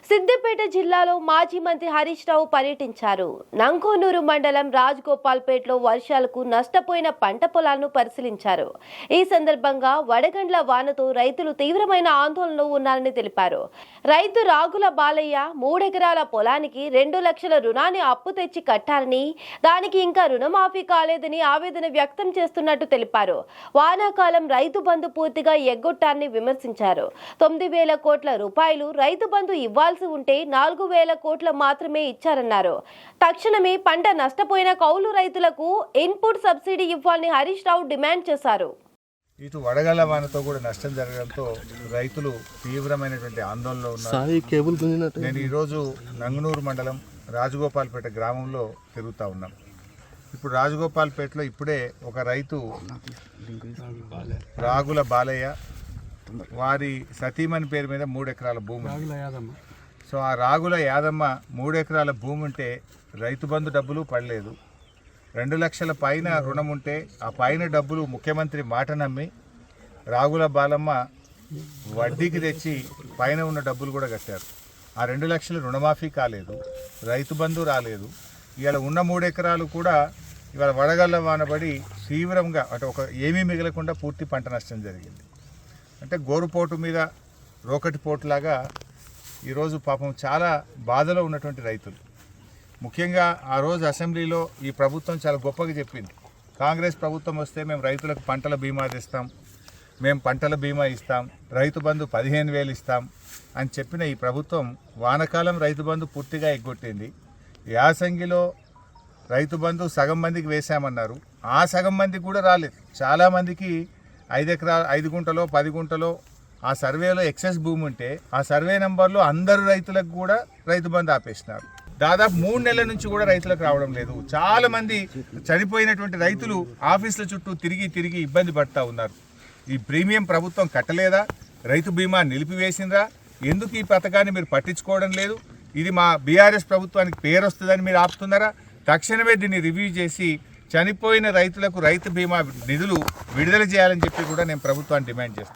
సిద్దిపేట జిల్లాలో మాజీ మంత్రి హరీష్ రావు పర్యటించారు. నంకోనూరు మండలం రాజ్గోపాల్పేటలో వర్షాలకు నష్టపోయిన పంట పొలాలను పరిశీలించారు. ఈ సందర్భంగా వడగండ్ల వానతో రైతులు తీవ్రమైన ఆందోళనలో ఉన్నారని తెలిపారు. రైతు రాగుల బాలయ్య 3 ఎకరాల పొలానికి 2 లక్షల రుణాన్ని అప్పు తెచ్చి కట్టాలని, దానికి ఇంకా రుణమాఫీ కాలేదని ఆవేదన వ్యక్తం చేస్తున్నట్టు తెలిపారు. వానాకాలం రైతు బంధు పూర్తిగా ఎగ్గొట్టారని విమర్శించారు. 9,000 కోట్ల రూపాయలు రైతు బంధు ఇవ్వాల్సి ఉంటే 4,000 కోట్ల మాత్రమే ఇచ్చారన్నారు. తక్షణమే పంట నష్టపోయిన కౌలు రైతులకు ఇన్పుట్ సబ్సిడీ ఇవ్వాలని హరీష్ రావు డిమాండ్ చేశారు. ఇటు వడగళ్ల వానతో కూడా నష్టం జరగడంతో రైతులు తీవ్రమైనటువంటి ఆందోళనలో ఉన్నారు. నేను ఈరోజు నంగనూరు మండలం రాజగోపాల్పేట గ్రామంలో తిరుగుతూ ఉన్నాం. ఇప్పుడు రాజగోపాల్పేటలో ఇప్పుడే ఒక రైతు రాగుల బాలయ్య వారి సతీమణి పేరు మీద 3 ఎకరాల భూమి. సో ఆ రాగుల యాదమ్మ 3 ఎకరాల భూమి ఉంటే రైతు బంధు డబ్బులు పడలేదు. 2 లక్షల పైన రుణం ఉంటే ఆ పైన డబ్బులు ముఖ్యమంత్రి మాట నమ్మి రాగుల బాలమ్మ వడ్డీకి తెచ్చి పైన ఉన్న డబ్బులు కూడా కట్టారు. ఆ 2 లక్షలు రుణమాఫీ కాలేదు, రైతు బంధు రాలేదు. ఇవాళ ఉన్న 3 ఎకరాలు కూడా ఇవాళ వడగళ్ళ వానబడి తీవ్రంగా ఏమీ మిగలకుండా పూర్తి పంట నష్టం జరిగింది. అంటే గోరుపోటు మీద రోకటి పోటులాగా ఈరోజు పాపం చాలా బాధలో ఉన్నటువంటి రైతులు. ముఖ్యంగా ఆ రోజు అసెంబ్లీలో ఈ ప్రభుత్వం చాలా గొప్పగా చెప్పింది. కాంగ్రెస్ ప్రభుత్వం వస్తే మేము రైతులకు పంటల బీమా తెస్తాం, మేము పంటల బీమా ఇస్తాం, రైతు బంధు 15,000 ఇస్తాం అని చెప్పిన ఈ ప్రభుత్వం వానకాలం రైతు బంధు పూర్తిగా ఎగ్గొట్టింది. యాసంగిలో రైతు బంధు సగం మందికి వేశామన్నారు, ఆ సగం మందికి కూడా రాలేదు. చాలామందికి 5 గుంటలో 10 గుంటలో ఆ సర్వేలో ఎక్సెస్ భూమి ఉంటే ఆ సర్వే నెంబర్లో అందరు రైతులకు కూడా రైతు బంధు ఆపేసినారు. దాదాపు 3 నెలల నుంచి కూడా రైతులకు రావడం లేదు. చాలా మంది చనిపోయినటువంటి రైతులు ఆఫీసుల చుట్టూ తిరిగి ఇబ్బంది పడుతూ ఉన్నారు. ఈ ప్రీమియం ప్రభుత్వం కట్టలేదా? రైతు బీమా నిలిపివేసిందా? ఎందుకు ఈ పథకాన్ని మీరు పట్టించుకోవడం లేదు? ఇది మా బీఆర్ఎస్ ప్రభుత్వానికి పేరు వస్తుందని మీరు ఆపుతున్నారా? తక్షణమే దీన్ని రివ్యూ చేసి చనిపోయిన రైతులకు రైతు బీమా నిధులు విడుదల చేయాలని చెప్పి కూడా నేను ప్రభుత్వాన్ని డిమాండ్ చేస్తాను.